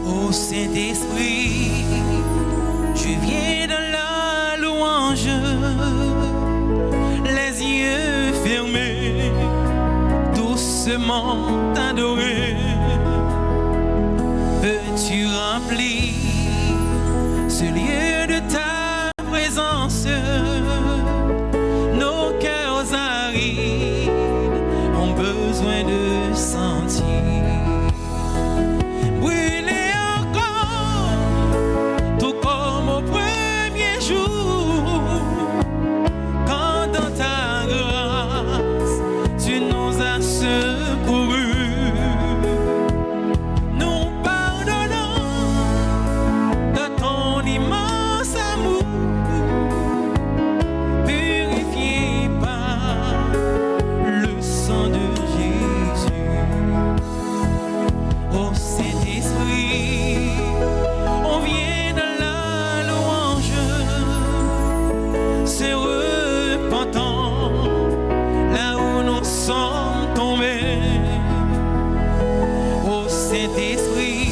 Ô Saint-Esprit, je viens dans la louange, les yeux fermés, doucement t'adorer. Peux-tu remplir ce lieu de ta présence? Nos cœurs arides ont besoin de sentir. Brûler encore, tout comme au premier jour, quand dans ta grâce tu nous as secourus. Nous pardonnons de ton immense amour, purifié par le sang de Jésus. Ô Saint-Esprit, on vient dans la louange, c'est repentant là où nous sommes tombés. Ô Saint-Esprit,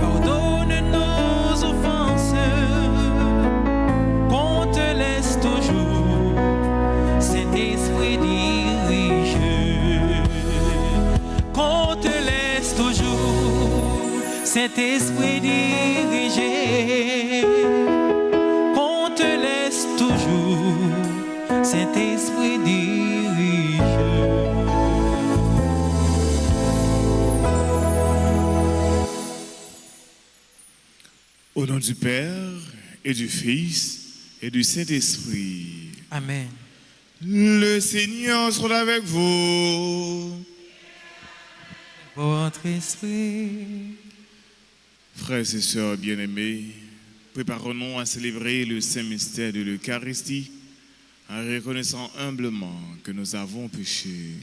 pardonne nos offenses, qu'on te laisse toujours, Saint-Esprit dirige, qu'on te laisse toujours, Saint-Esprit dirige, qu'on te laisse toujours, Saint-Esprit dirige. Au nom du Père et du Fils et du Saint-Esprit. Amen. Le Seigneur soit avec vous. Votre esprit. Frères et sœurs bien-aimés, préparons-nous à célébrer le saint mystère de l'Eucharistie en reconnaissant humblement que nous avons péché.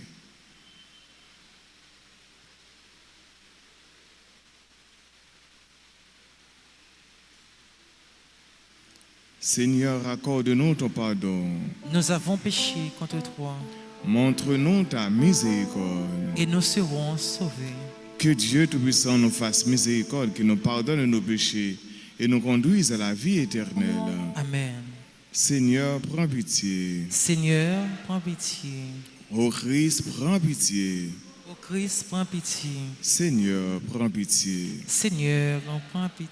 Seigneur, accorde-nous ton pardon. Nous avons péché contre toi Montre-nous ta miséricorde. et nous serons sauvés. Que Dieu Tout-Puissant nous fasse miséricorde, qu'il nous pardonne nos péchés et nous conduise à la vie éternelle. Amen. Seigneur, prends pitié. Seigneur, prends pitié. Ô Christ, prends pitié. Ô Christ, prends pitié. Seigneur, prends pitié. Seigneur, prends pitié.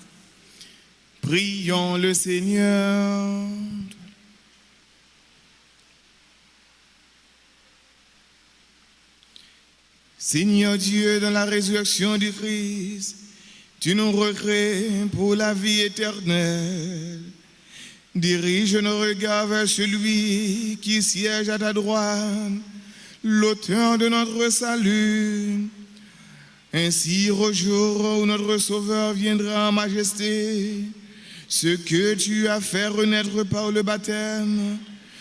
Prions le Seigneur. Seigneur Dieu, dans la résurrection du Christ, tu nous recrées pour la vie éternelle. Dirige nos regards vers celui qui siège à ta droite, l'auteur de notre salut. Ainsi, au jour où notre Sauveur viendra en majesté, ceux que tu as fait renaître par le baptême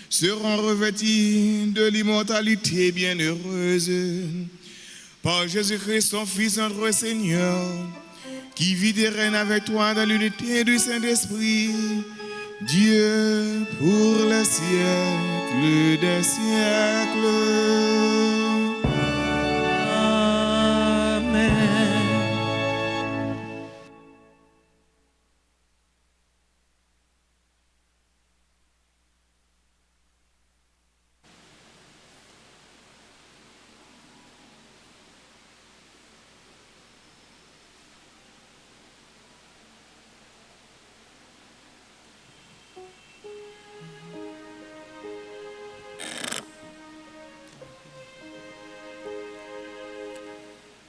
seront revêtis de l'immortalité bienheureuse. Par Jésus-Christ, ton Fils, notre Seigneur, qui vit et règne avec toi dans l'unité du Saint-Esprit, Dieu pour les siècles des siècles. Amen.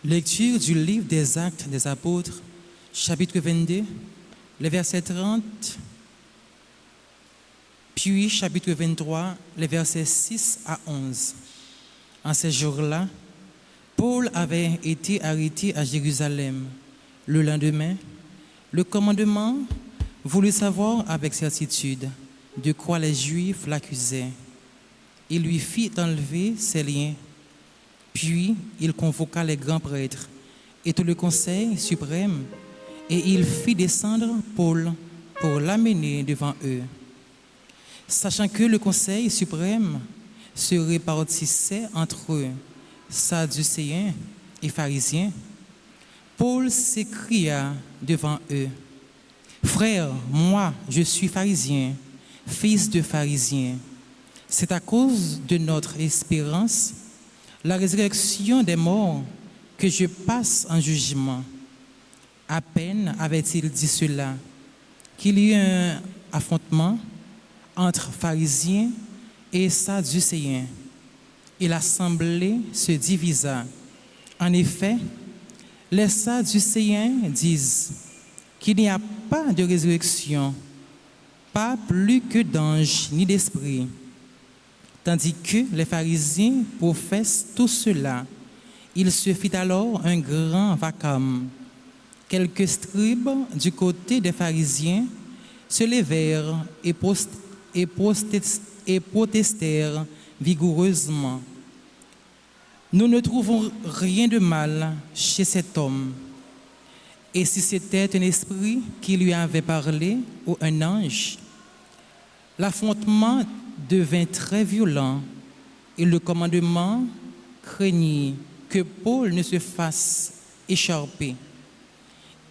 Lecture du livre des Actes des Apôtres, chapitre 22, les versets 30, puis chapitre 23, les versets 6 à 11. En ces jours-là, Paul avait été arrêté à Jérusalem. Le lendemain, le commandement voulut savoir avec certitude de quoi les Juifs l'accusaient. Il lui fit enlever ses liens. Puis il convoqua les grands prêtres et tout le conseil suprême, et il fit descendre Paul pour l'amener devant eux. Sachant que le conseil suprême se répartissait entre eux, Sadducéens et pharisiens, Paul s'écria devant eux, « Frères, moi, je suis pharisien, fils de pharisien. C'est à cause de notre espérance, la résurrection des morts, que je passe en jugement. » À peine avait-il dit cela, qu'il y eut un affrontement entre pharisiens et sadducéens, et l'assemblée se divisa. En effet, les sadducéens disent qu'il n'y a pas de résurrection, pas plus que d'anges ni d'esprits, tandis que les pharisiens professent tout cela. Il se fit alors un grand vacarme. Quelques scribes du côté des pharisiens se levèrent et protestèrent vigoureusement. « Nous ne trouvons rien de mal chez cet homme. Et si c'était un esprit qui lui avait parlé ou un ange? » L'affrontement devint très violent et le commandement craignit que Paul ne se fasse écharper.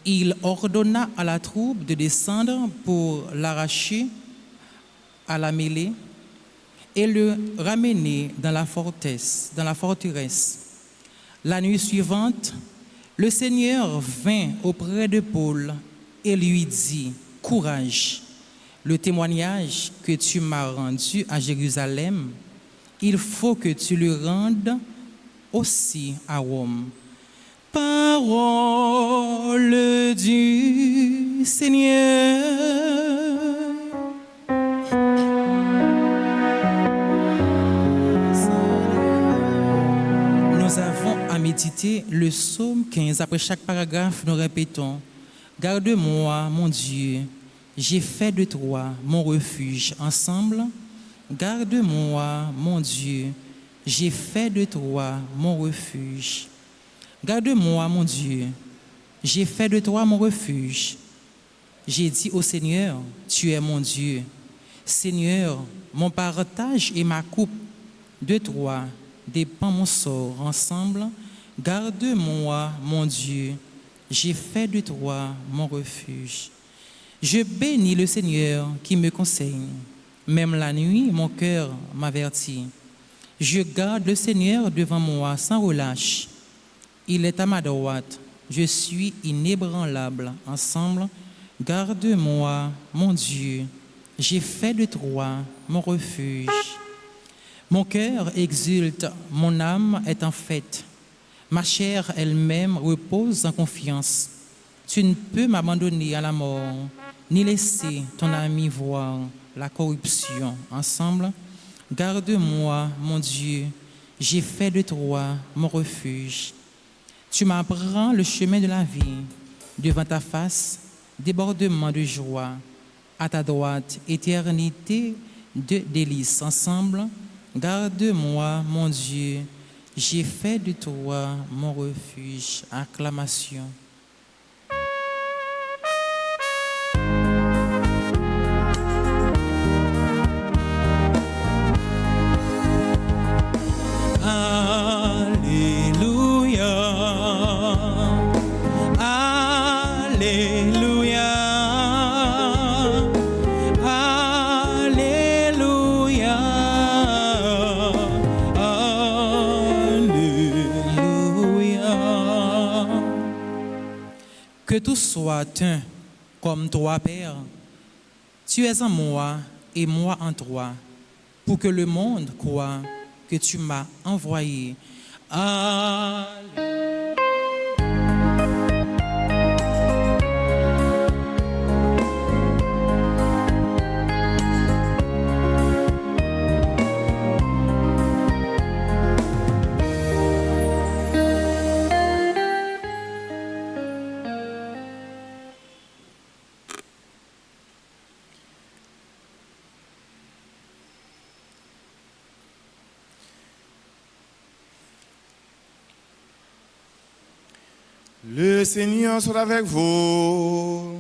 Il ordonna à la troupe de descendre pour l'arracher à la mêlée et le ramener dans la forteresse. La nuit suivante, le Seigneur vint auprès de Paul et lui dit, « Courage, le témoignage que tu m'as rendu à Jérusalem, il faut que tu le rendes aussi à Rome. » Parole du Seigneur. Nous avons à méditer le psaume 15. Après chaque paragraphe, nous répétons, « Garde-moi, mon Dieu, j'ai fait de toi mon refuge. » Ensemble, « Garde-moi, mon Dieu, j'ai fait de toi mon refuge. » Garde-moi, mon Dieu, j'ai fait de toi mon refuge. J'ai dit au Seigneur, tu es mon Dieu. Seigneur, mon partage et ma coupe, de toi dépend mon sort. Ensemble, garde-moi, mon Dieu, j'ai fait de toi mon refuge. Je bénis le Seigneur qui me conseille. Même la nuit, mon cœur m'avertit. Je garde le Seigneur devant moi sans relâche. Il est à ma droite, je suis inébranlable. Ensemble, garde-moi, mon Dieu, j'ai fait de toi mon refuge. Mon cœur exulte, mon âme est en fête. Ma chair elle-même repose en confiance. Tu ne peux m'abandonner à la mort, ni laisser ton ami voir la corruption. Ensemble, garde-moi, mon Dieu, j'ai fait de toi mon refuge. Tu m'apprends le chemin de la vie. Devant ta face, débordement de joie. À ta droite, éternité de délices. Ensemble, garde-moi, mon Dieu. J'ai fait de toi mon refuge. Acclamation. Que tout soit un comme toi, Père. Tu es en moi et moi en toi, pour que le monde croie que tu m'as envoyé. Alléluia. Le Seigneur soit avec vous.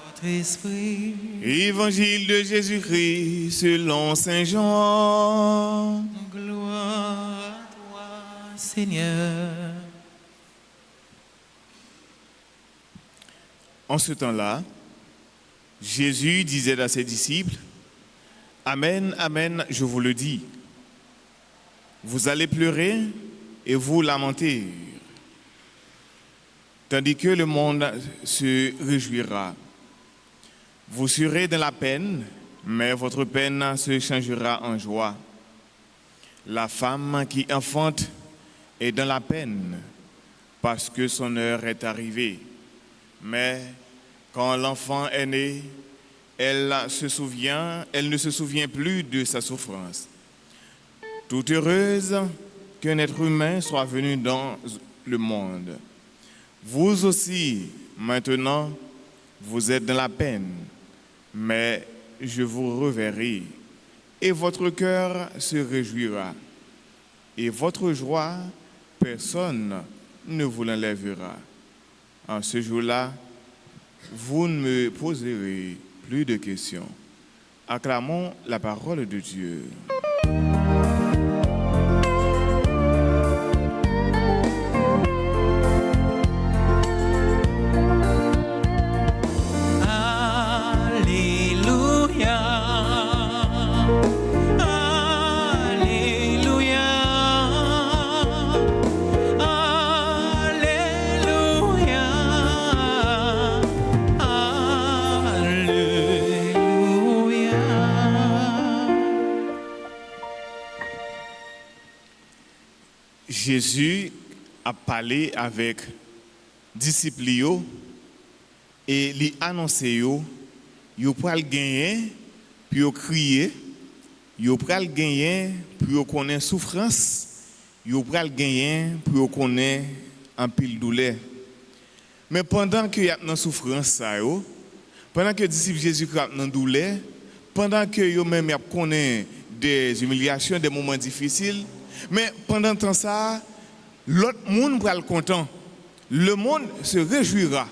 Votre esprit. Évangile de Jésus-Christ selon Saint Jean. Gloire à toi, Seigneur. En ce temps-là, Jésus disait à ses disciples, « Amen, amen, je vous le dis, vous allez pleurer et vous lamenter, tandis que le monde se réjouira. Vous serez dans la peine, mais votre peine se changera en joie. La femme qui enfante est dans la peine, parce que son heure est arrivée. Mais quand l'enfant est né, elle ne se souvient plus de sa souffrance. Toute heureuse qu'un être humain soit venu dans le monde. Vous aussi, maintenant, vous êtes dans la peine, mais je vous reverrai, et votre cœur se réjouira, et votre joie, personne ne vous l'enlèvera. En ce jour-là, vous ne me poserez plus de questions. Acclamons la parole de Dieu. Jésus a parlé avec disciples et lui annoncé yo pral gagner puis yo crier, yo pral gagner puis yo connaît souffrance, yo pral gagner puis yo connaît en pile douleur. Mais pendant que y a dans souffrance ça pendant que disciples Jésus a dans douleur, pendant que yo même y a connaît des humiliations, des moments difficiles, mais pendant temps ça, l'autre monde va être content. Le monde se réjouira.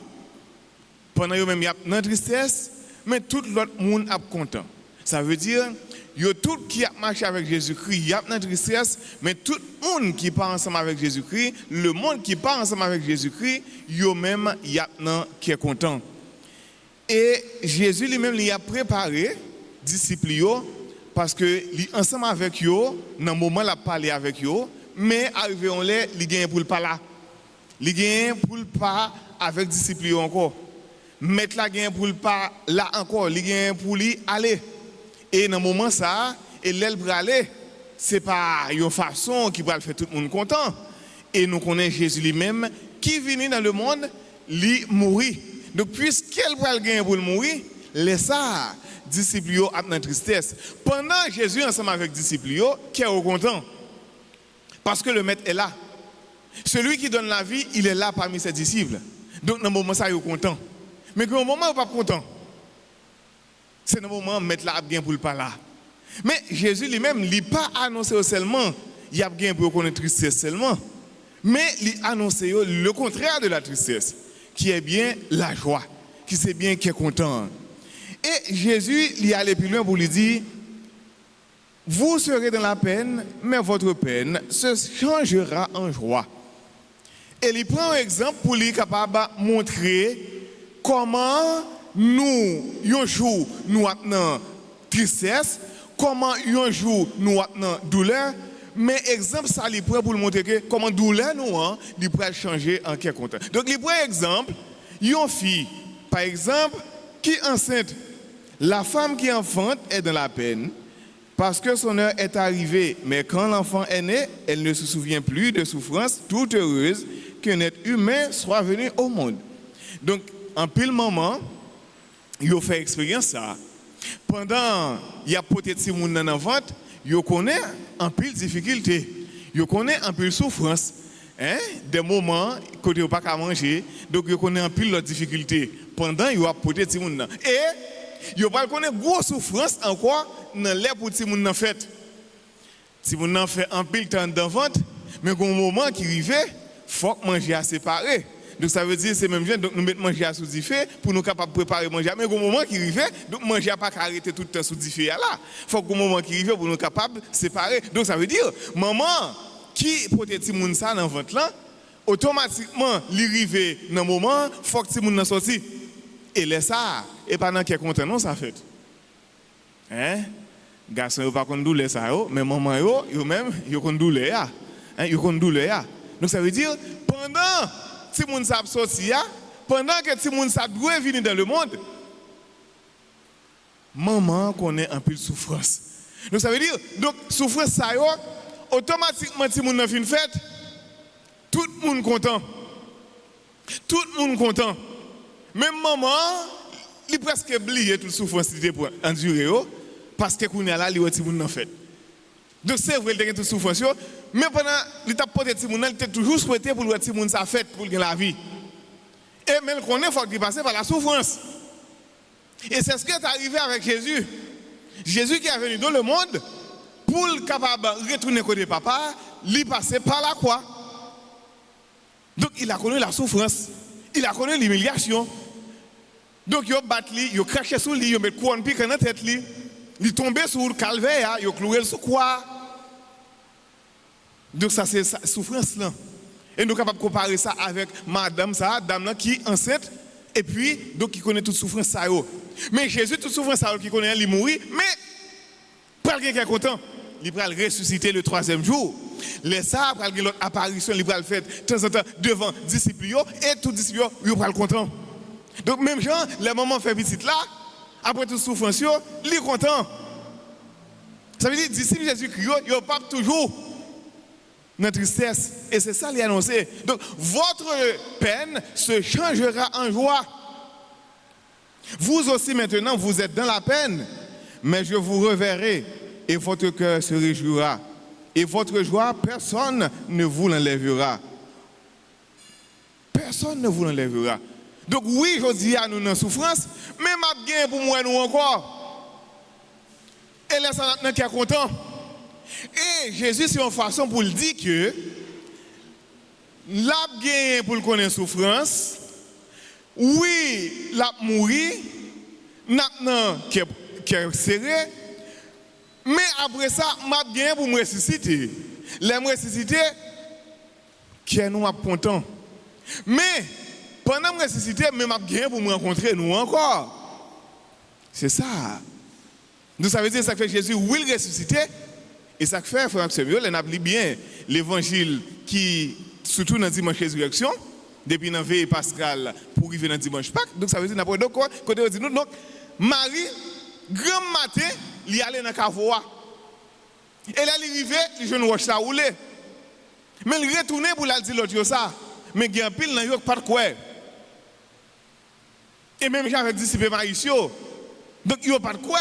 Pendant que même il y a une tristesse, mais tout l'autre monde est content. Ça veut dire, tout qui a marché avec Jésus-Christ, il y a une tristesse, mais tout le monde qui part ensemble avec Jésus-Christ, le monde qui part ensemble avec Jésus-Christ, même il y a un qui est content. Et Jésus lui-même il a préparé disciples parce que ensemble avec eux, dans le moment où il a parlé avec eux, mais arrivé on les, il gagne pour le pas là. Il gagne pour le pas avec disciples encore. Mettre la gagne pour le pas là encore, il gagne pour lui aller. Et dans le moment ça, et l'aile pour aller, c'est pas une façon qui va faire tout le monde content. Et nous connaissons Jésus lui-même qui vient dans le monde, lui mourir. Donc puisqu'elle va gagner pour le mourir, laisse ça. Disciples ont dans tristesse. Pendant Jésus ensemble avec disciples qui est content. Parce que le maître est là. Celui qui donne la vie, il est là parmi ses disciples. Donc dans le moment ça, il est content. Mais quand au moment où il n'est pas content, c'est dans le moment où le maître là a bien pour le pas là. Mais Jésus lui-même, il n'a pas annoncé seulement, il a bien pour connaître tristesse seulement. Mais il a annoncé le contraire de la tristesse, qui est bien la joie, qui c'est bien qui est content. Et Jésus lui allait plus loin pour lui dire, vous serez dans la peine, mais votre peine se changera en joie. Et il prend un exemple pour lui capable de montrer comment nous, un jour, nous avons tristesse, comment un jour, nous avons douleur, mais exemple, ça lui prend pour lui montrer que comment douleur nous, il peut changer en quelque content. Donc, il prend un exemple, une fille, par exemple, qui est enceinte. La femme qui enfante est dans la peine parce que son heure est arrivée. Mais quand l'enfant est né, elle ne se souvient plus de souffrance, toute heureuse qu'un être humain soit venu au monde. Donc, en pile moment, il a fait expérience ça. Pendant il y a peut-être si moun dans vente, il connaît en pile difficulté, il connaît en pile souffrance, des moments côté pas qu'à manger, donc il connaît en pile la difficulté. Pendant il a peut-être si moun et il pas connaît grosse souffrance encore dans l'air pour si moun fait. Si moun fait en pile temps dans vente, mais au moment qui arrive, faut manger à séparer. Donc ça veut dire c'est même bien donc nous mettons manger à sous diffé pour nous capables de préparer manger mais au moment qui arrive donc manger pas arrêter tout le temps sous diffé là faut qu'au moment qui arrive pour nous capables de séparer donc ça veut dire maman qui peut-être si moun ça dans ventre là automatiquement l'arriver dans moment faut que si moun sorti Et là ça, et pendant qu'il est content, non, ça fait. Hein? Garçon, il pas contre douleur ça, mais maman, yo même, yo contre douleur. Hein? Yo contre douleur. Donc ça veut dire, pendant que si moun sa sorti, pendant que si moun sa doit venir dans le monde, maman connaît un peu de souffrance. Donc ça veut dire, donc souffrance ça, automatiquement, si moun nan fin fête, tout le monde content. Tout le monde content. Même maman, il presque oublié toute souffrance qu'il pour endurer parce que qu'on est là, il y a tout le monde en fait. Donc c'est vrai qu'il y a toute souffrance, mais pendant l'étape portée de monde, il était toujours souhaité pour le tout le monde ça fait pour la vie. Et même qu'on est faut qu'il passe par la souffrance. Et c'est ce qui est arrivé avec Jésus. Jésus qui est venu dans le monde pour le capable de retourner côté papa, il passait par la croix. Donc il a connu la souffrance, il a connu l'humiliation. Donc il a battu, il a craché sur lui, il a mis couronne pique dans la tête, il est tombé sur le calvaire, il a cloué sur quoi. Donc ça c'est la souffrance là. Et nous sommes capables de comparer ça avec madame ça, dame qui est enceinte et puis donc qui connaît toute souffrance ça. Mais Jésus toute souffrance ça qui connaît il mourit, mais pas quelqu'un qui est content. Il va le ressusciter le 3e jour. Les ça, après l'autre apparition, il va le faire de temps en temps devant les disciples et tous les disciples, ils vont le content. Donc même gens, les moments fait petite là, après toute souffrance, ils sont contents. Ça veut dire que les disciples Jésus-Christ, ils ne pas toujours notre tristesse. Et c'est ça qu'il a annoncé. Donc votre peine se changera en joie. Vous aussi maintenant, vous êtes dans la peine, mais je vous reverrai. Et votre cœur se réjouira. Et votre joie, personne ne vous l'enlèvera. Personne ne vous l'enlèvera. Donc oui, je dis à nous dans la souffrance, mais m'a bien pour moi nous encore. Et là, ça n'a qu'à content. Et Jésus, c'est une façon pour le dire que l'a bien pour le connaître souffrance. Oui, l'a mourir. Maintenant, qui est serré. Mais après ça, m'a bien pour me ressusciter. Les me ressusciter, qui est nous content. Mais pendant me ressusciter, mais m'a bien pour me rencontrer nous encore. C'est ça. Donc ça veut dire ça que fait Jésus will ressusciter. Et ça que fait, frère Samuel, on a bien l'évangile qui, surtout dans le dimanche résurrection, depuis la veille pascale pour arriver dans le dimanche Pâques. Donc ça veut dire n'importe quoi. Côté on dit nous, donc Marie, grand matin, il allait dans la cavoie. Et là, il arrivait, il jeune roche ça roulé. Mais il retournait pour la dire l'autre ça. Mais il y a un pile dans le pas de quoi. Et même j'avais disciple Maïsio. Donc il n'y a pas de quoi.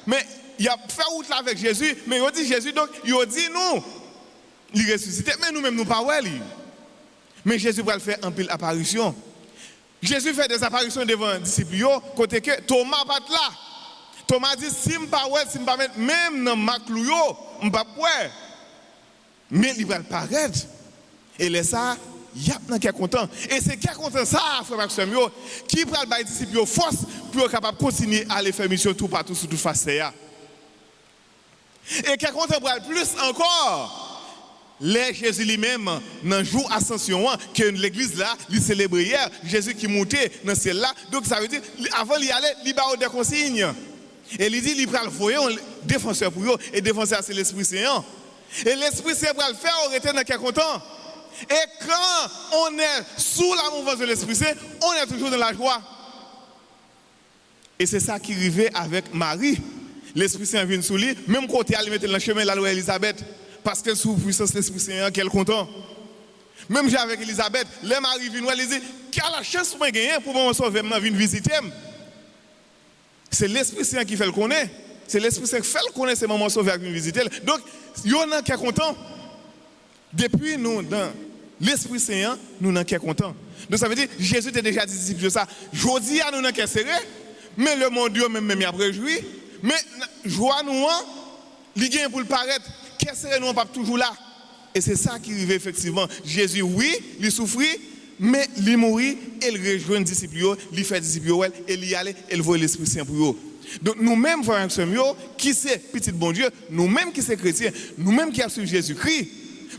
Mais il a fait route là avec Jésus. Mais il a dit Jésus, donc il a dit nous. Il ressuscité. Mais nous-mêmes, nous pas ouais. Mais Jésus va le faire en pile apparition. Jésus fait des apparitions devant les disciples. Côté que Thomas pas là. Thomas dit, si je ne pas si je pas même dans ma clou, je ne pas ouais. Mais il va paraître. Et là, ça, il y a un qui est content. Et c'est qui est content, ça, frère Maxime, qui prend les disciples force pour être capable de continuer à aller faire mission tout partout, sur toute face. Et qui est content pour plus encore. Les Jésus lui-même, dans le jour ascension, que l'église là, il célébrait hier, Jésus qui montait dans celle-là. Donc ça veut dire, avant d'y aller, il a des consignes. Et il dit, il va le voyer un défenseur pour eux. Et défenseur, c'est l'Esprit Saint. Et l'Esprit Saint va le faire, on était dans quel content. Et quand on est sous la mouvance de l'Esprit Saint, on est toujours dans la joie. Et c'est ça qui arrivait avec Marie. L'Esprit Saint vient sous lui, même côté, elle mettait dans le chemin la loi Elisabeth. Parce que sous puissance de l'Esprit Saint, qu'elle est content. Même j'ai avec Elisabeth, les maris viennent, elle dit, quelle la chance pour gagner pour me sauver, je viens visiter. C'est l'Esprit Saint qui fait le connaître. C'est l'Esprit Saint qui fait le connaître, c'est maman sauver avec une visite. Donc, il y en a qui est content. Depuis nous, dans l'Esprit Saint, nous n'en sommes contents. Donc ça veut dire, Jésus t'a déjà dit de ça. Je dis à nous n'en sommes serrés, mais le monde Dieu même a réjoui. Mais joie nous, il gagne pour le paraître. Qu'est-ce que nous pas toujours là? Et c'est ça qui arrive effectivement. Jésus, oui, il souffrit, mais il mourit, et il rejoint les disciples, il fait des disciples, et il y allait, et il voit l'Esprit Saint pour eux. Donc nous-mêmes, frères et sœurs, qui c'est petit bon Dieu, nous-mêmes qui sommes chrétiens, nous-mêmes qui avons suivi Jésus-Christ,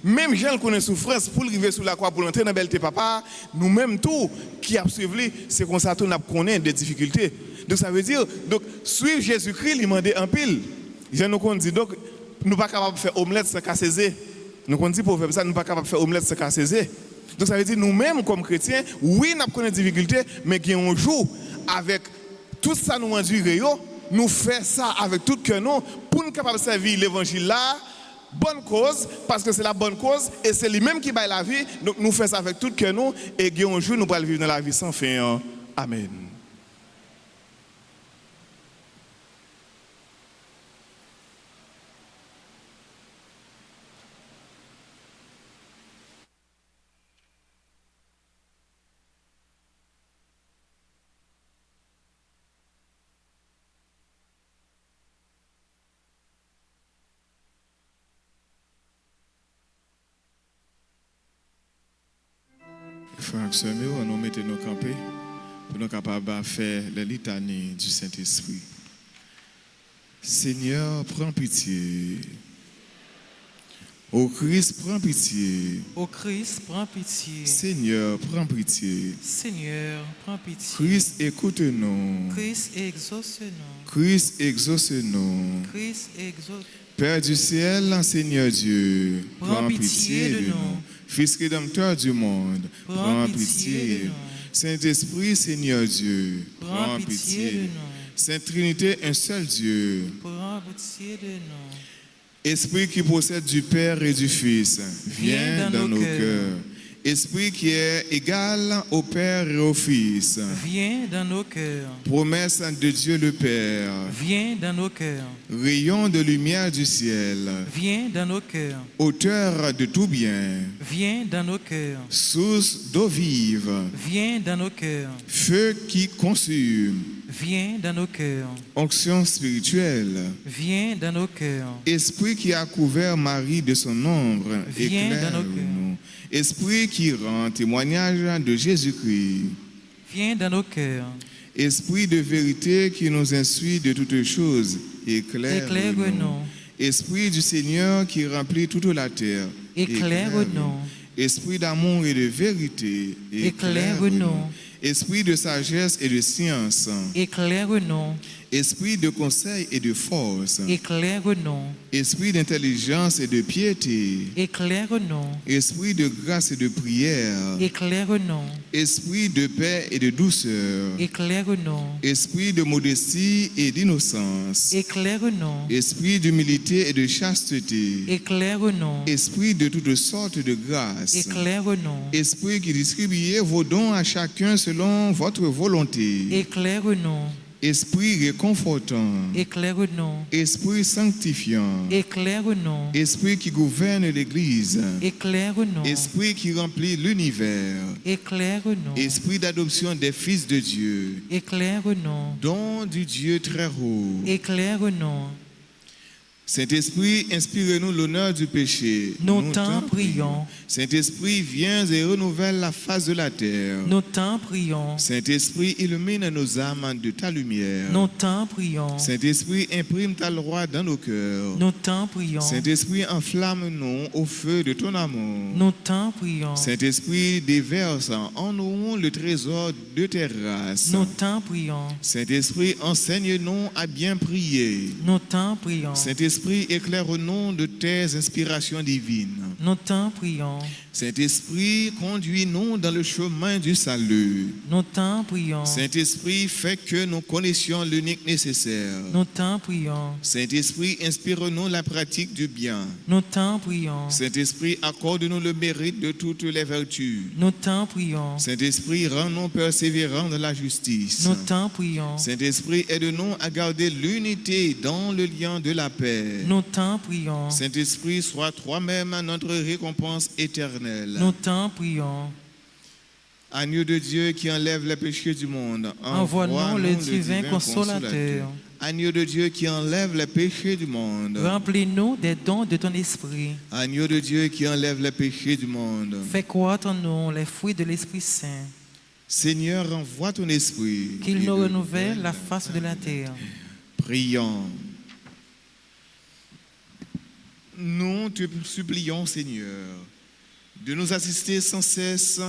même gens connaissent souffrance pour arriver sur la croix, pour entrer dans la belleté papa, nous-mêmes tout qui a suivi, c'est comme ça qu'on connaît des difficultés. Donc ça veut dire, donc suivre Jésus-Christ, il demande en pile. Je nous dit donc, nous ne sommes pas capables de faire omelette sans casser. Nous dit pour faire ça, nous ne sommes pas capables de faire omelette sans casser. Donc ça veut dire nous-mêmes comme chrétiens, oui, nous connaissons des difficultés, mais qu'on joue avec tout ça nous enduré, nous faisons ça avec tout cœur nous pour nous capables de servir l'évangile là, bonne cause, parce que c'est la bonne cause et c'est lui-même qui baille la vie. Donc nous faisons ça avec tout cœur nous et un jour nous allons vivre dans la vie sans fin. Amen. Frères et sœurs, nous mettons nos campés pour nous capables de faire la litanie du Saint-Esprit. Seigneur, prends pitié. Ô Christ, prends pitié. Ô Christ, prends pitié. Seigneur, prends pitié. Seigneur, prends pitié. Christ, écoute-nous. Christ, exauce-nous. Christ, exauce-nous. Christ, exauce. Père du ciel, Seigneur Dieu, prends pitié de nous. Fils rédempteur du monde, prends pitié de nous. Saint-Esprit, Seigneur Dieu, prends pitié de nous. Sainte Trinité, un seul Dieu, prends pitié de nous. Esprit qui possède du Père et du Fils, viens dans nos cœurs. Esprit qui est égal au Père et au Fils, viens dans nos cœurs. Promesse de Dieu le Père, viens dans nos cœurs. Rayon de lumière du ciel, viens dans nos cœurs. Auteur de tout bien, viens dans nos cœurs. Source d'eau vive, viens dans nos cœurs. Feu qui consume, viens dans nos cœurs. Onction spirituelle, viens dans nos cœurs. Esprit qui a couvert Marie de son ombre, viens dans nos cœurs. Esprit qui rend témoignage de Jésus-Christ, viens dans nos cœurs. Esprit de vérité qui nous instruit de toutes choses, éclaire-nous. Esprit du Seigneur qui remplit toute la terre, éclaire-nous. Esprit d'amour et de vérité, éclaire-nous. Esprit de sagesse et de science, éclaire-nous. Esprit de conseil et de force, éclaire-nous. Esprit d'intelligence et de piété, éclaire-nous. Esprit de grâce et de prière, éclaire-nous. Esprit de paix et de douceur, éclaire-nous. Esprit de modestie et d'innocence, éclaire-nous. Esprit d'humilité et de chasteté, éclaire-nous. Esprit de toutes sortes de grâce, éclaire-nous. Esprit qui distribuez vos dons à chacun selon votre volonté, éclaire-nous. Esprit réconfortant, éclaire-nous. Esprit sanctifiant, éclaire-nous. Esprit qui gouverne l'Église, éclaire-nous. Esprit qui remplit l'univers, éclaire-nous. Esprit d'adoption des fils de Dieu, éclaire-nous. don du Dieu très haut, éclaire-nous. Saint-Esprit, inspire-nous l'honneur du péché. Nous t'en prions. Saint-Esprit, viens et renouvelle la face de la terre. Nous t'en prions. Saint-Esprit, illumine nos âmes de ta lumière. Nous t'en prions. Saint-Esprit, imprime ta loi dans nos cœurs. Nous t'en prions. Saint-Esprit, enflamme-nous au feu de ton amour. Nous t'en prions. Saint-Esprit, déverse en nous le trésor de tes grâces. Nous t'en prions. Saint-Esprit, enseigne-nous à bien prier. Nous t'en prions. Saint-Esprit, éclaire-nous de tes inspirations divines. Nous t'en prions. Saint-Esprit, conduis-nous dans le chemin du salut. Nous t'en prions. Saint-Esprit, fais que nous connaissions l'unique nécessaire. Nous t'en prions. Saint-Esprit, inspire-nous la pratique du bien. Nous t'en prions. Saint-Esprit, accorde-nous le mérite de toutes les vertus. Nous t'en prions. Saint-Esprit, rends-nous persévérants dans la justice. Nous t'en prions. Saint-Esprit, aide-nous à garder l'unité dans le lien de la paix. Nous t'en prions. Saint-Esprit, sois toi-même notre récompense éternelle. Nous t'en prions. Agneau de Dieu qui enlève les péchés du monde, envoie-nous le divin consolateur. Agneau de Dieu qui enlève les péchés du monde, remplis-nous des dons de ton esprit. Agneau de Dieu qui enlève les péchés du monde, fais croître en nous les fruits de l'Esprit Saint. Seigneur, envoie ton esprit, qu'il nous renouvelle la face de la terre. Prions. nous te supplions, Seigneur, de nous assister sans cesse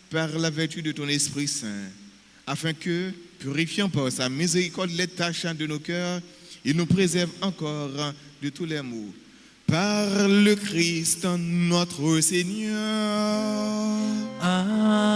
par la vertu de ton Esprit Saint, afin que, purifiant par sa miséricorde les tâches de nos cœurs, il nous préserve encore de tous les maux. Par le Christ notre Seigneur. Amen.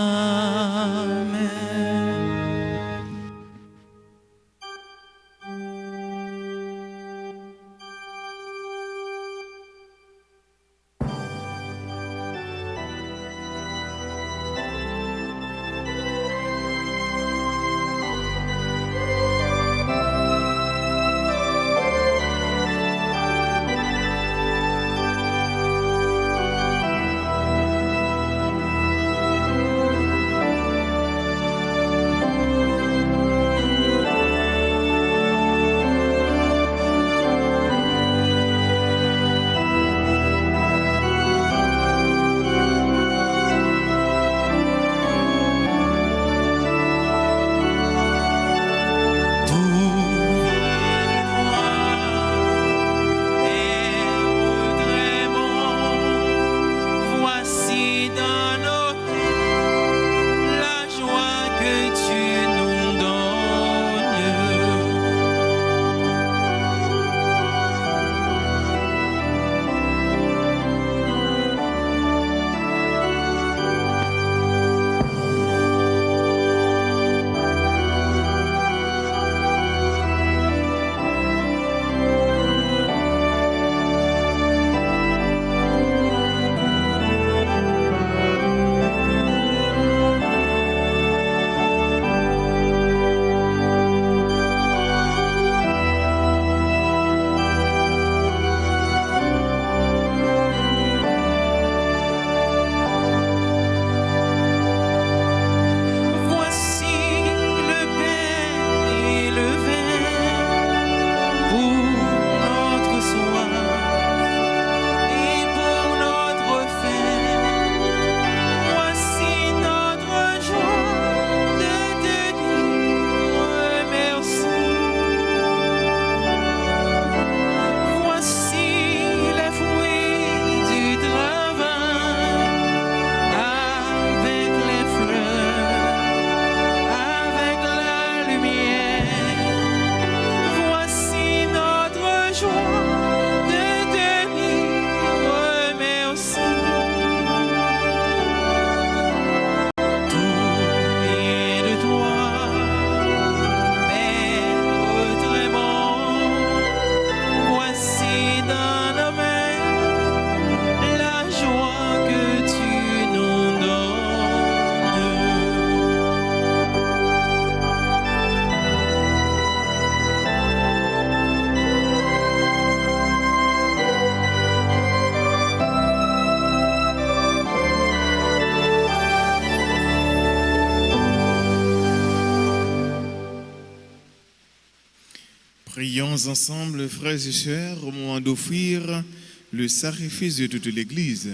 Prions ensemble, frères et sœurs, au moment d'offrir le sacrifice de toute l'Église.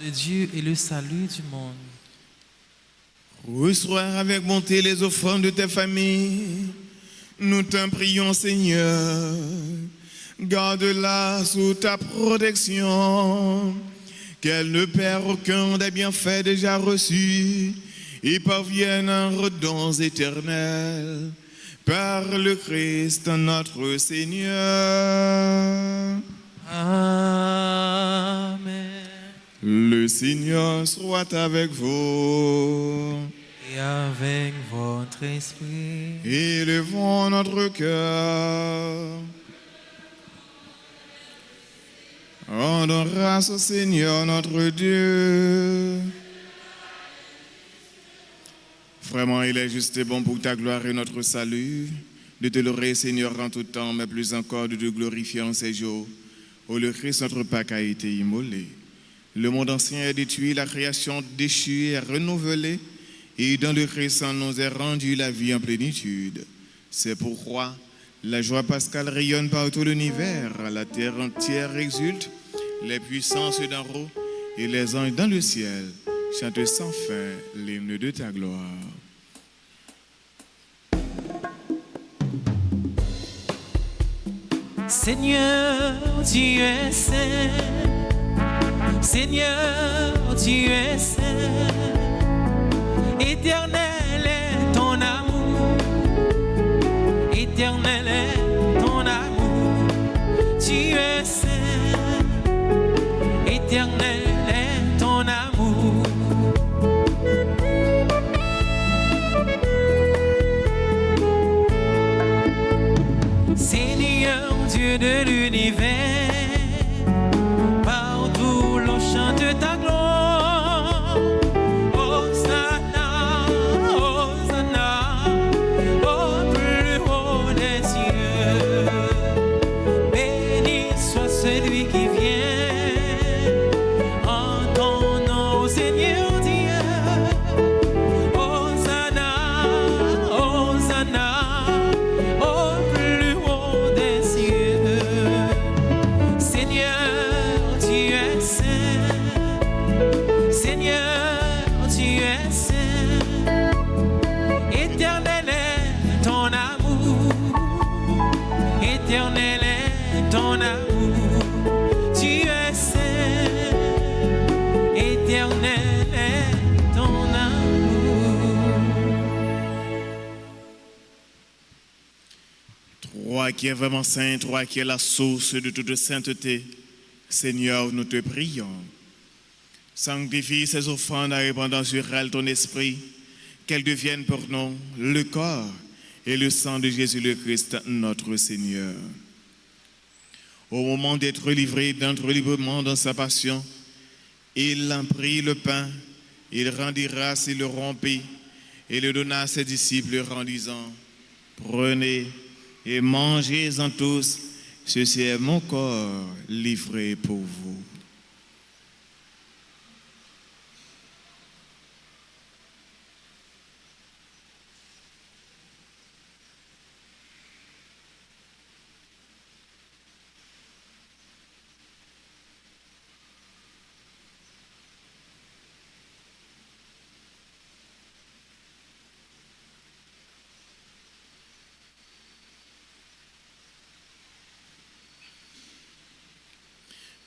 De Dieu et le salut du monde. Reçois avec bonté les offrandes de tes familles. Nous t'en prions, Seigneur. Garde-la sous ta protection, qu'elle ne perd aucun des bienfaits déjà reçus et parvienne en redons éternels. Par le Christ notre Seigneur. Amen. Le Seigneur soit avec vous. Et avec votre esprit. Élevons notre cœur. Rendons grâce au Seigneur notre Dieu. Vraiment, il est juste et bon pour ta gloire et notre salut, de te louer, Seigneur, en tout temps, mais plus encore de te glorifier en ces jours, où le Christ, notre Pâque, a été immolé. Le monde ancien est détruit, la création déchue est renouvelée, et dans le Christ nous est rendu la vie en plénitude. C'est pourquoi la joie pascale rayonne par tout l'univers, la terre entière exulte, les puissances d'en haut et les anges dans le ciel chantent sans fin l'hymne de ta gloire. Seigneur, tu es saint. Seigneur, tu es saint. Éternel est ton amour. Éternel est ton amour. Tu es saint. Éternel est ton amour. Seigneur Dieu de l'univers, partout l'on chante ta gloire. Hosanna, Hosanna, au plus haut des cieux. Béni soit celui qui vient en ton nom, Seigneur Dieu. Hosanna, Hosanna, au plus haut des cieux. Seigneur, tu es saint. Seigneur, tu es saint. Éternel est ton amour. Éternel est ton amour. Tu es saint. Éternel est ton amour. Toi qui es vraiment saint, toi qui es la source de toute sainteté, Seigneur, nous te prions. Sanctifie ces offrandes en répandant sur elles ton esprit, qu'elles deviennent pour nous le corps et le sang de Jésus le Christ, notre Seigneur. Au moment d'être livré, d'entrer librement dans sa passion, il en prit le pain, il rendit grâce, il le rompit et le donna à ses disciples en disant: prenez et mangez-en tous, ceci est mon corps livré pour vous.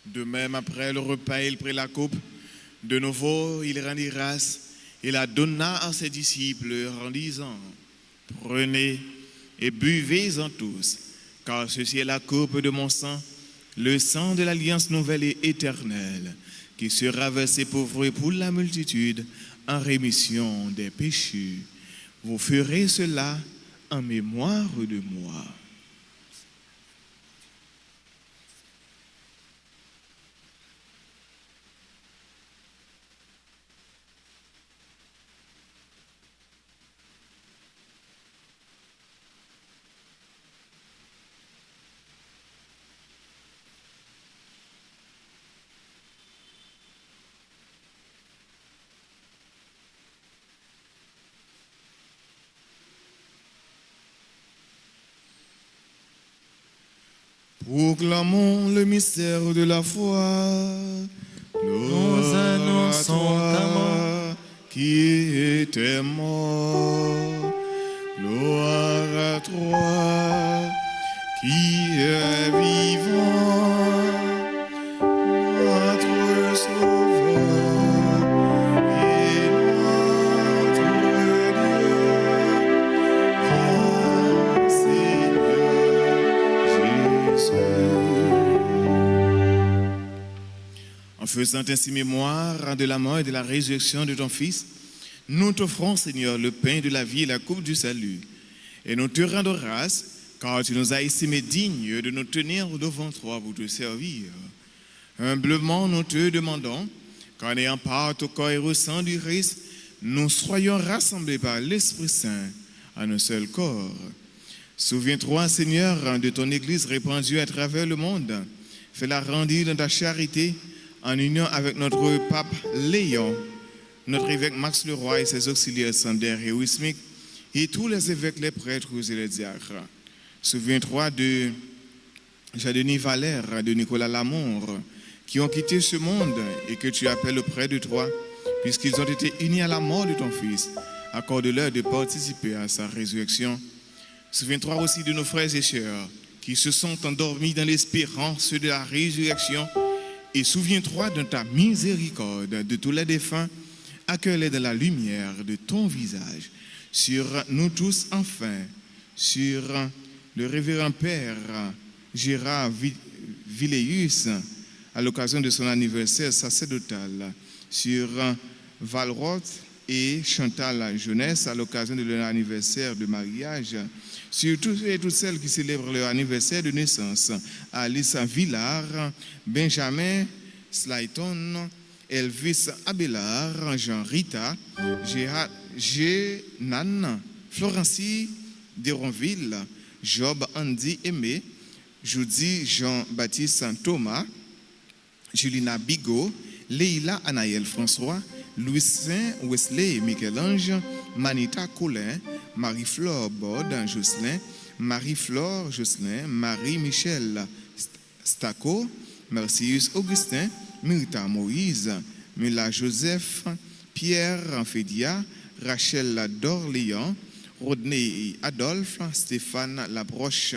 De même, après le repas, il prit la coupe. De nouveau, il rendit grâce et la donna à ses disciples en disant: prenez et buvez-en tous, car ceci est la coupe de mon sang, le sang de l'alliance nouvelle et éternelle, qui sera versé pour vous et pour la multitude en rémission des péchés. Vous ferez cela en mémoire de moi. Proclamons le mystère de la foi. Nous annonçons ta mort, qui était mort. Gloire à toi qui es vivant, notre Sauveur et notre Dieu. Viens, Seigneur Jésus. En faisant ainsi mémoire de la mort et de la résurrection de ton Fils, nous t'offrons, Seigneur, le pain de la vie et la coupe du salut. Et nous te rendons grâce, car tu nous as estimés dignes de nous tenir devant toi pour te servir. Humblement, nous te demandons qu'en ayant part au corps et au sang du Christ, nous soyons rassemblés par l'Esprit Saint en un seul corps. Souviens-toi, Seigneur, de ton Église répandue à travers le monde. Fais-la grandir dans ta charité, en union avec notre pape Léon, notre évêque Max Leroy et ses auxiliaires Sander et Wismic, et tous les évêques, les prêtres et les diacres. Souviens-toi de Jean-Denis Valère, de Nicolas Lamour, qui ont quitté ce monde et que tu appelles auprès de toi, puisqu'ils ont été unis à la mort de ton Fils. Accorde-leur de participer à sa résurrection. Souviens-toi aussi de nos frères et sœurs qui se sont endormis dans l'espérance de la résurrection, et souviens-toi de ta miséricorde de tous les défunts, accueille-les dans la lumière de ton visage. Sur nous tous, enfin, sur le révérend Père Gérard Villeus, à l'occasion de son anniversaire sacerdotal, sur Valroth et Chantal Jeunesse, à l'occasion de leur anniversaire de mariage, sur tous et toutes celles qui célèbrent leur anniversaire de naissance, Alice Villard, Benjamin Slayton, Elvis Abelard, Jean Rita, Nan, Florencie Deronville, Job Andy Aimé, Judy Jean-Baptiste Thomas, Julina Bigot, Leila Anaël François, Louis Saint Wesley Michel-Ange, Manita Colin, Marie-Flore Bode Jocelyn, Marie-Flore Jocelyn, Marie-Michel Stacco, Mercius Augustin, Myrta Moïse, Mila Joseph, Pierre Fédia, Rachel d'Orléans, Rodney Adolphe, Stéphane Labroche,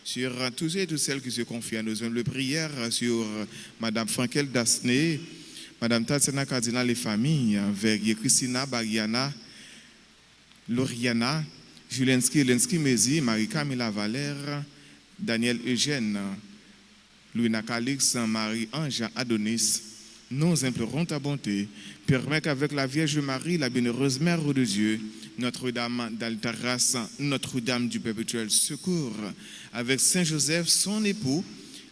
sur tous et toutes celles qui se confient à nos humbles prières, sur Madame Frankel Dasné, Madame Tatiana Cardinal, les familles, Verrier Christina, Bariana, Loriana, Julensky, Mézi, Marie-Camilla Valère, Daniel Eugène, Louina Calix, Marie-Ange Adonis. Nous implorons ta bonté. Permets qu'avec la Vierge Marie, la bienheureuse Mère de Dieu, Notre-Dame d'Altaras, Notre-Dame du perpétuel secours, avec Saint Joseph, son époux,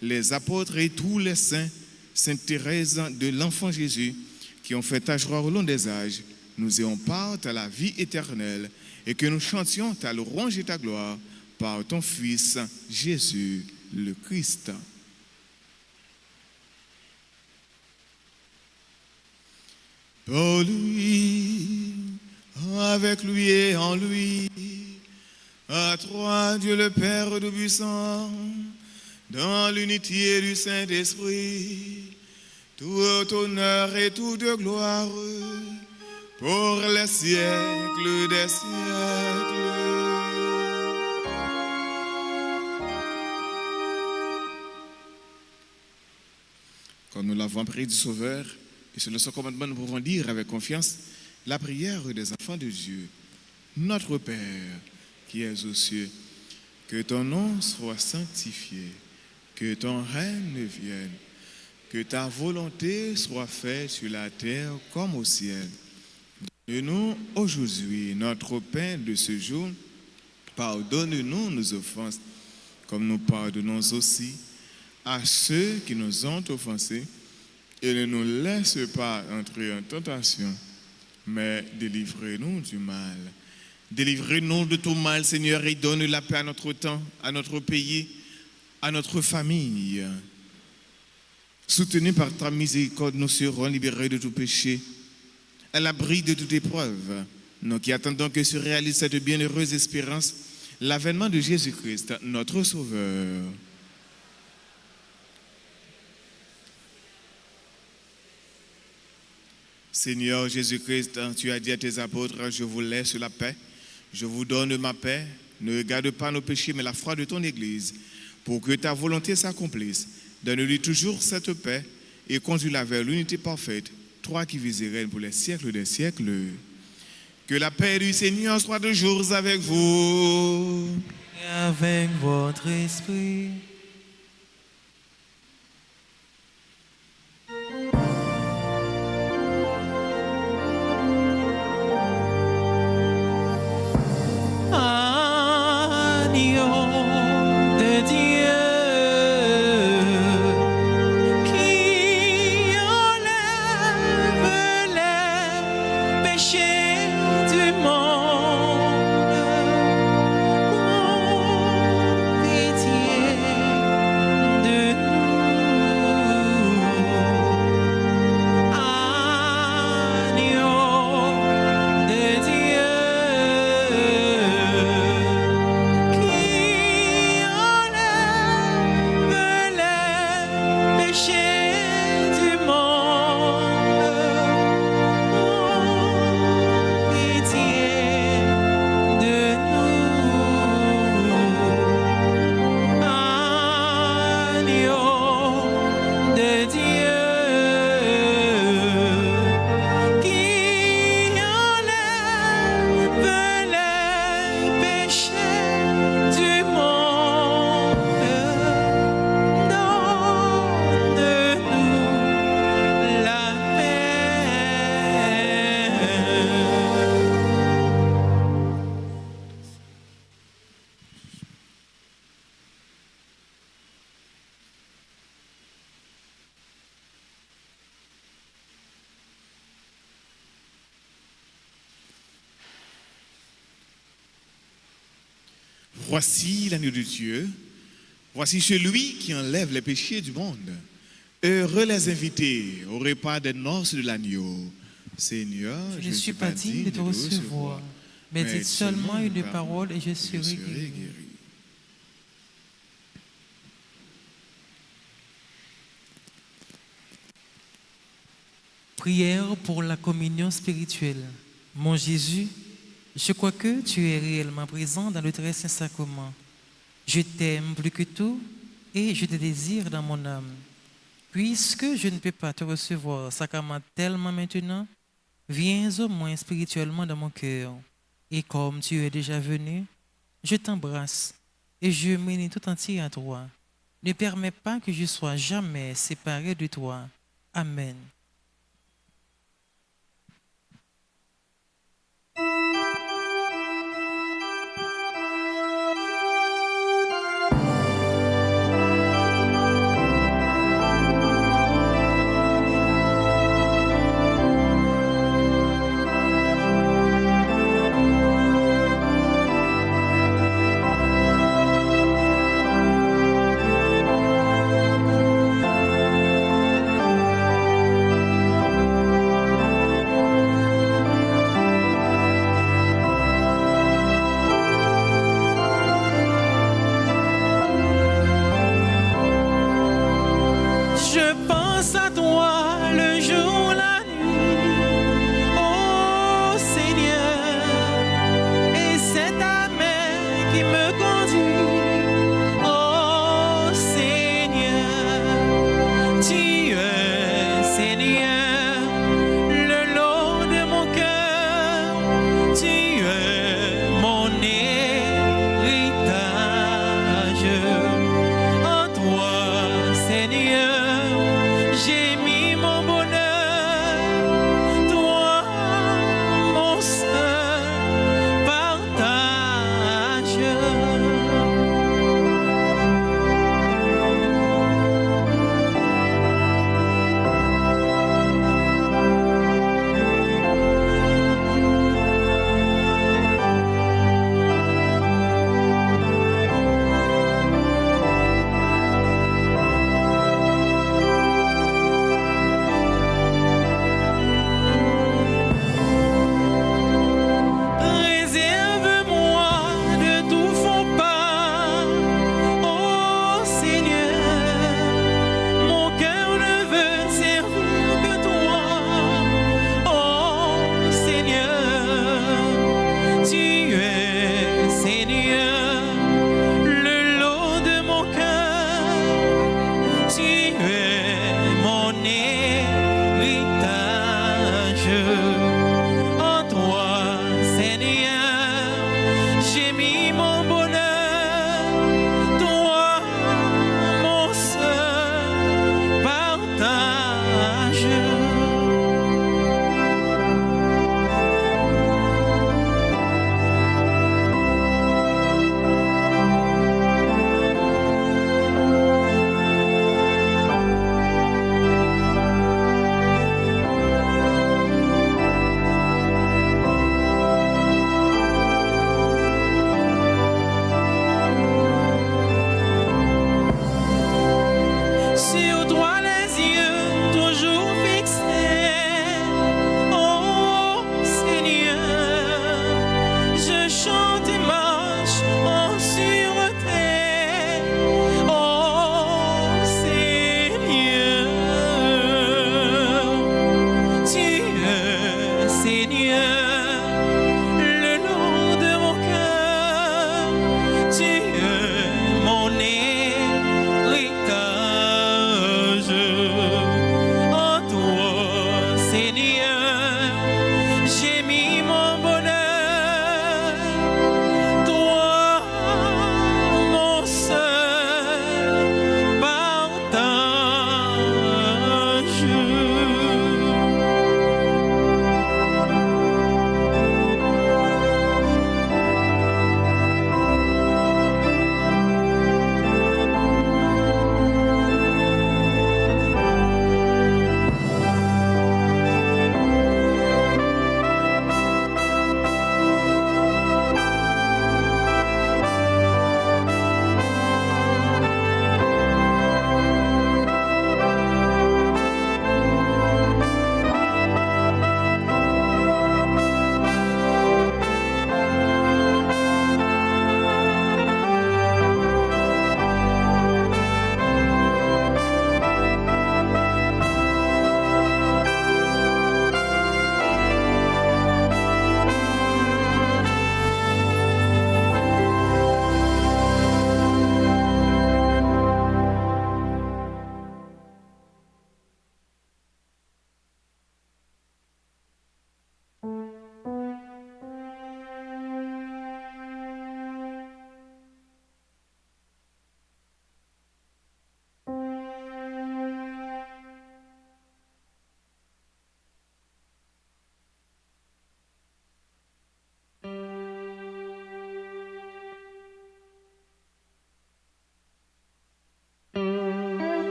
les apôtres et tous les saints, Sainte Thérèse de l'Enfant Jésus, qui ont fait ta joie au long des âges, nous ayons part à la vie éternelle et que nous chantions ta louange et ta gloire par ton Fils Jésus le Christ. Pour lui, avec lui et en lui, à toi Dieu le Père Tout-Puissant, dans l'unité du Saint-Esprit, tout honneur et toute gloire, pour les siècles des siècles. Comme nous l'avons appris du Sauveur, et selon son commandement, nous pouvons dire avec confiance la prière des enfants de Dieu. Notre Père, qui es aux cieux, que ton nom soit sanctifié, que ton règne vienne, que ta volonté soit faite sur la terre comme au ciel. Donne-nous aujourd'hui notre pain de ce jour. Pardonne-nous nos offenses, comme nous pardonnons aussi à ceux qui nous ont offensés. Et ne nous laisse pas entrer en tentation, mais délivrez-nous du mal. Délivrez-nous de tout mal, Seigneur, et donne la paix à notre temps, à notre pays, à notre famille. Soutenus par ta miséricorde, nous serons libérés de tout péché, à l'abri de toute épreuve. Nous qui attendons que se réalise cette bienheureuse espérance, l'avènement de Jésus-Christ, notre Sauveur. Seigneur Jésus-Christ, tu as dit à tes apôtres, je vous laisse la paix, je vous donne ma paix, ne regarde pas nos péchés, mais la foi de ton Église, pour que ta volonté s'accomplisse. Donne-lui toujours cette paix et conduis-la vers l'unité parfaite, toi qui vis et règnes pour les siècles des siècles. Que la paix du Seigneur soit toujours avec vous. Et avec votre esprit. Pitié. Voici l'agneau de Dieu, voici celui qui enlève les péchés du monde. Heureux les invités au repas des noces de l'agneau. Seigneur, Je ne suis pas digne de te recevoir, mais dites seulement une parole et je serai guéri. Prière pour la communion spirituelle. Mon Jésus, je crois que tu es réellement présent dans le très saint sacrement. Je t'aime plus que tout et je te désire dans mon âme. Puisque je ne peux pas te recevoir sacramentellement maintenant, viens au moins spirituellement dans mon cœur. Et comme tu es déjà venu, je t'embrasse et je m'unis tout entier à toi. Ne permets pas que je sois jamais séparé de toi. Amen.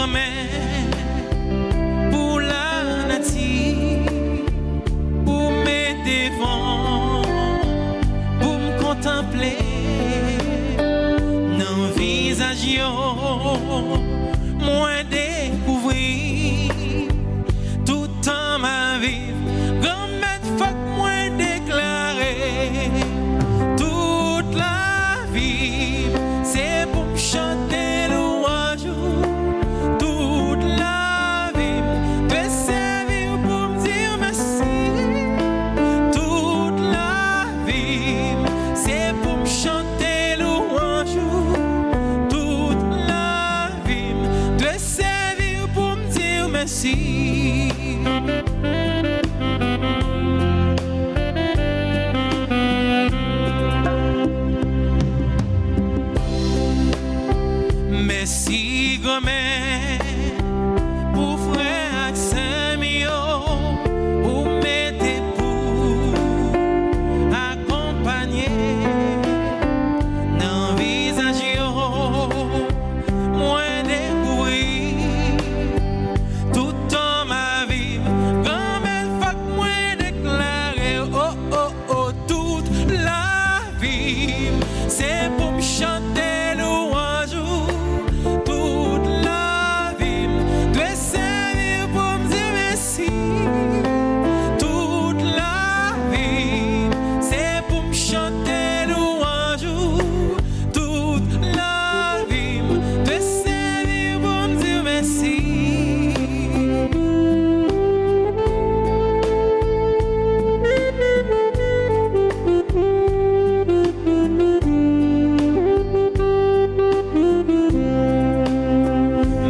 grand-mère pour la nature, pour mes devants, pour me contempler dans le visage, moi découvrir tout temps ma vie. Grand-mère, faut que moi déclarer toute la vie, c'est pour me chanter louange. Toute la vie, de servir pour me dire merci. Toute la vie, c'est pour me chanter louange. Toute la vie, de servir pour me dire merci. Merci grand-mère pour frère Axel ou mettez pour accompagner dans le visage moi découvrir tout temps ma vie. Grand-mère, faut que moi déclarer oh oh oh toute la vie, c'est pour me chanter louange. Toute la vie, doit servir pour me dire merci. Toute la vie, c'est pour me chanter louange. Toute la vie, doit servir pour me dire merci.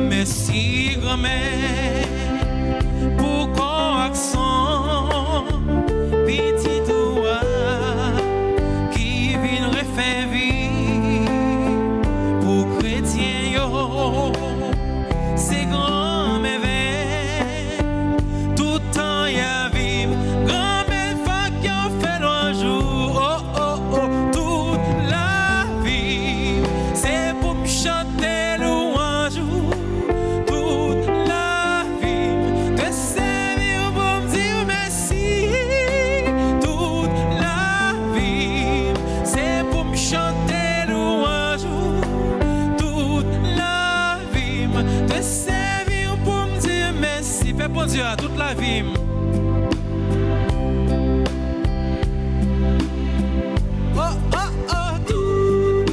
Merci grand-mère pour correction, petit doigt qui vient refaire vie pour chrétien yo, c'est grand merveille, tout temps y a vivre, grand-mère faut qu'on fait le jour, oh oh oh, toute la vie, c'est pour me chanter louange. Toute la vie, de servir pour me dire merci. Toute la vie, c'est pour me chanter louange. Toute la vie, de servir pour me dire merci. Fais bon Dieu à toute la vie. Oh oh oh, tout.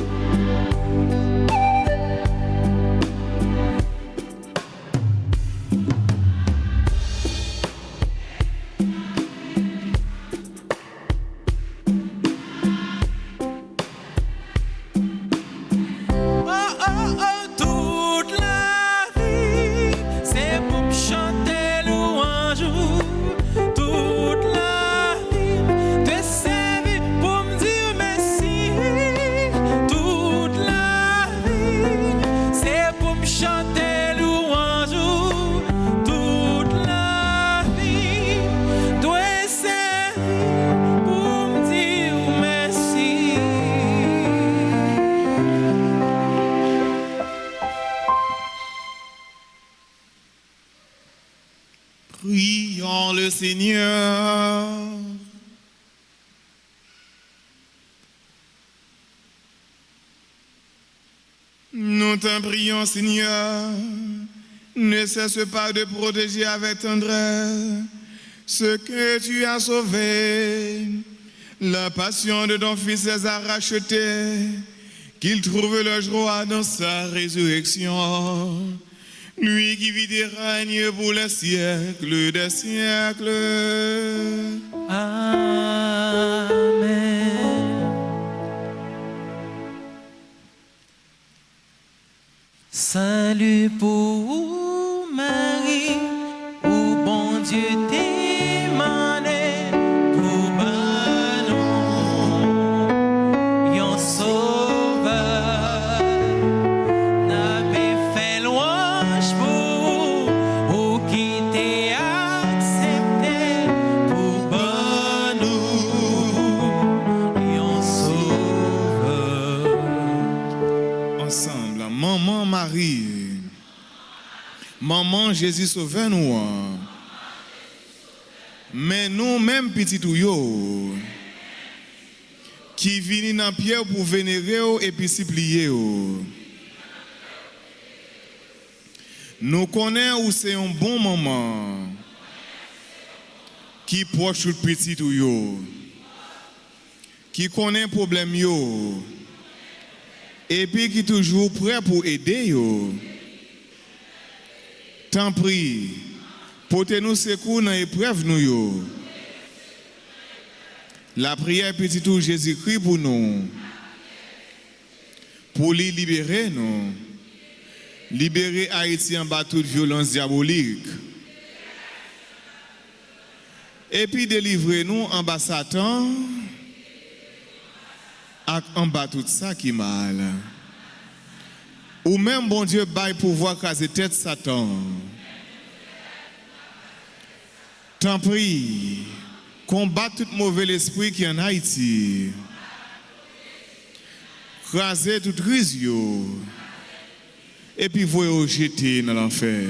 Oh oh oh, toute la vie, c'est pour me chanter louange. Toute la vie, de servir pour me dire merci. Toute la vie, c'est pour me chanter louange. Toute la vie, doit servir pour me dire merci. Prions le Seigneur. Nous t'en prions, Seigneur. Ne cesse pas de protéger avec tendresse ce que tu as sauvé. La passion de ton Fils les a rachetés, qu'il trouve le joie dans sa résurrection. Lui qui vit et règne pour les siècles des siècles. Amen. Salut pour Marie, où bon Dieu t'émanait pour banon, yon sauveur, n'avait fait louange pour, ou qui t'est accepté pour banon, yon sauveur. Ensemble, Maman Marie, Maman Jésus sauve nous. Mais nous même petit ou yo qui viennent dans pierre pour vénérer et puis supplier. Nous connaissons où c'est un bon maman qui proche tout petit ou yo, qui connaît problème yo et puis qui est toujours prêt pour aider yo. Tant pis, portez-nous secours dans l'épreuve nous yo. La prière petit tout Jésus-Christ pour nous, pour lui libérer nous, libérer Haïti en bas toute violence diabolique. Et puis délivrer nous en bas Satan, en bas tout ça qui mal. Ou même bon Dieu bail pouvoir caser tête Satan. Tant pis, combattre tout mauvais esprit qui est en Haïti. Craser toute crise et puis vous jeter dans l'enfer.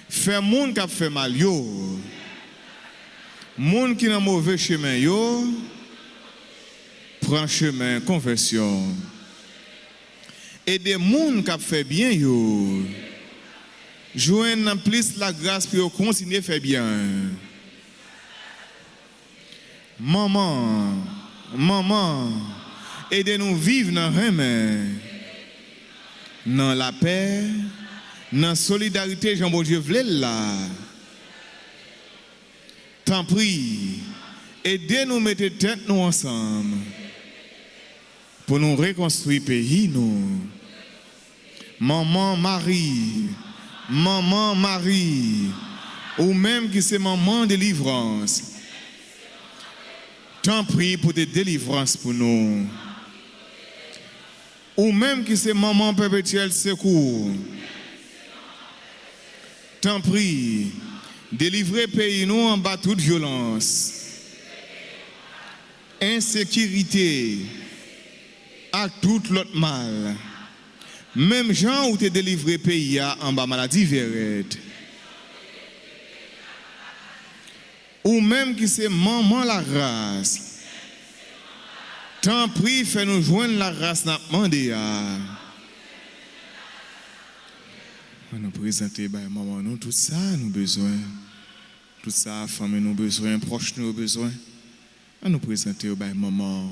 Faire monde qui a fait mal yo. Monde qui dans mauvais chemin yo. Prend chemin conversion. Et des monde qui a fait bien yo. Joignent plus la grâce pour continuer à faire bien. Maman, aidez-nous vivre dans le remède, dans la paix, dans la solidarité, Jean-Bon Dieu voulait là. Tant pis, aidez-nous mettre tête nous ensemble pour nous reconstruire le pays nous. Maman Marie, ou même qui c'est maman de délivrance. Tant pis pour des délivrances pour nous. Ou même qui c'est maman perpétuelle secours. Tant pis, délivrer pays nous en bas toute violence, insécurité, à tout l'autre mal. Même gens où tu délivré pays en bas maladie verrette. Ou même qui c'est maman la race. Tant pis, fait nous joindre la race n'a demandé. On nous présenter maman nous tout ça nous besoin. Tout ça famille nous besoin, proche nous besoin. On nous présenter maman.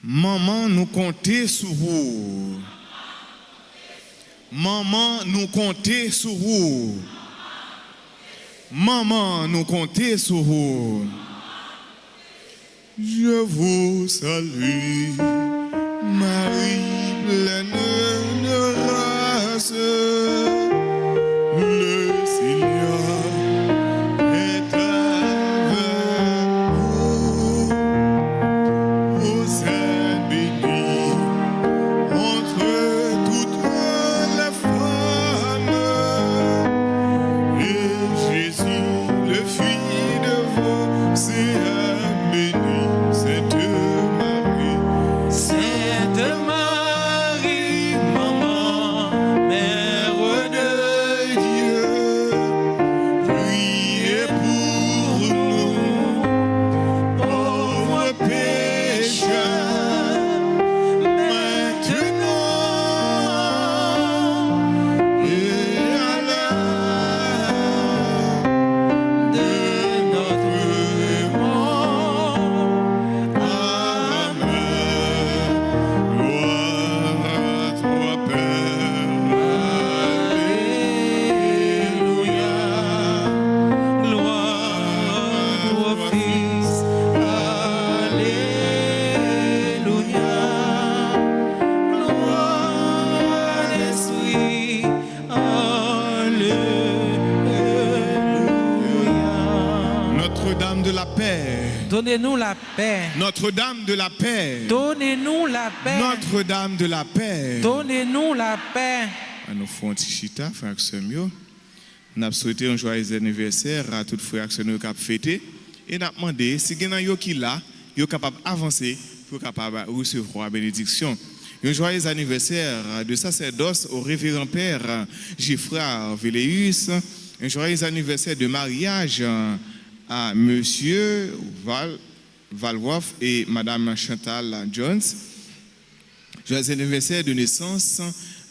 Maman, nous comptons sur vous. Maman, nous comptons sur vous. Maman, nous comptons sur vous. Je vous salue, Marie pleine de grâce. Le Seigneur est avec vous. Vous êtes bénie entre toutes les femmes. Et Jésus, le Fils de vos est béni. Sainte Marie, Sainte Marie, Donnez-nous la paix. Notre-Dame de la paix. Donnez-nous la paix. Notre-Dame de la paix. Donnez-nous la paix. Nous faisons un petit chita, frère Samuel. Nous avons souhaité un joyeux anniversaire à tous les frères qui ont fêté. Et nous avons demandé si vous avez qui là, vous êtes capable d'avancer pour capable recevoir la bénédiction. Un joyeux anniversaire de sacerdoce au révérend père Gifra Véléus. Un joyeux anniversaire de mariage à monsieur Valwoff et madame Chantal Jones. Joyeux anniversaire de naissance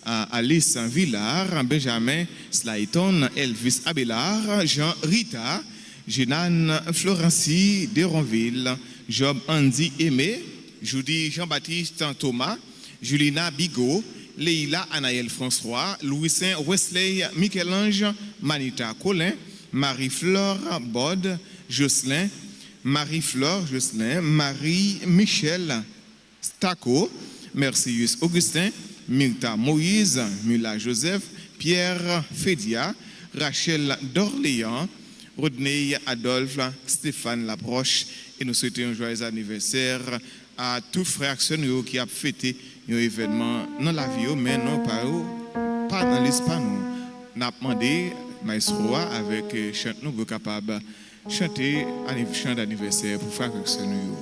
à Alice Villard, Benjamin Slayton, Elvis Abelard, Jean Rita, Jenan Florency Deronville, Job Andy Aimé, Judy Jean-Baptiste Thomas, Julina Bigot, Leila Anaël François, Louis-Saint Wesley Michel-Ange Manita Colin, Marie-Flore Bod Jocelyn, Marie-Flore Jocelyn, Marie-Michel Stacco, Mercius Augustin, Myrta Moïse, Mula Joseph, Pierre Fédia, Rachel d'Orléans, Rodney Adolphe, Stéphane Laproche, et nous souhaitons un joyeux anniversaire à tous frères qui ont fêté un événement dans la vie, mais non pas dans l'espace. Nous avons demandé Maestro avec chant nous pour capable chanter un chant d'anniversaire pour frères qui nous.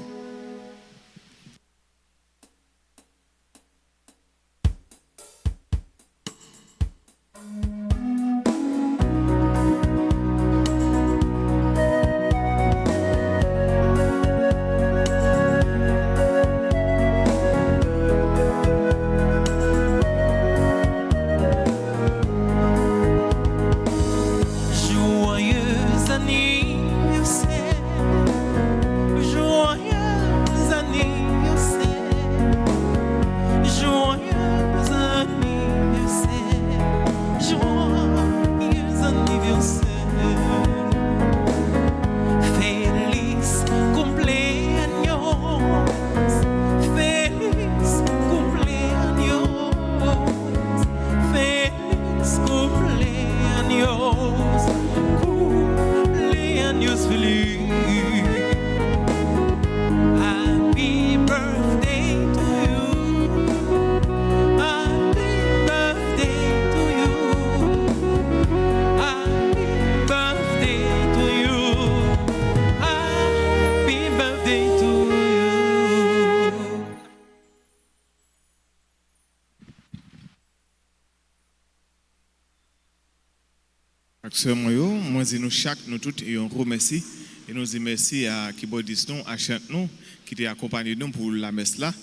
Moi, nous chaque nous tous et un gros merci et nous disons merci à Kibodis nous, à Chant nous qui t'a accompagné nous pour la messe là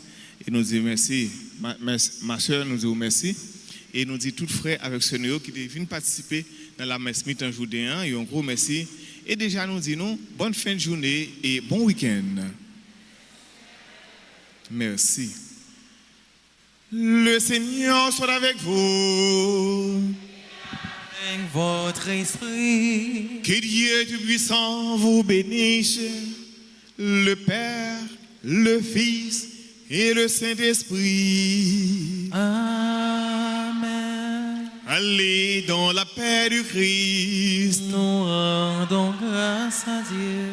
et nous disons merci ma soeur nous disons merci et nous disons tout frère avec ce nous qui viennent participer dans la messe mi-temps journée et un gros merci et déjà nous disons bonne fin de journée et bon week-end. Merci. Le Seigneur soit avec vous. Votre esprit. Que Dieu Tout-Puissant vous bénisse, le Père, le Fils et le Saint-Esprit. Amen. Allez dans la paix du Christ. Nous rendons grâce à Dieu.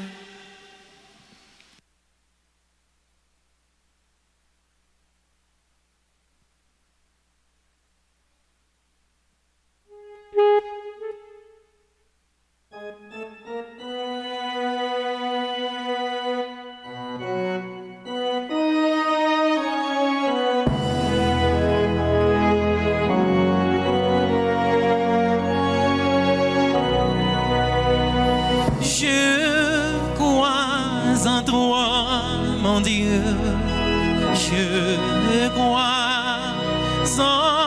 Je crois en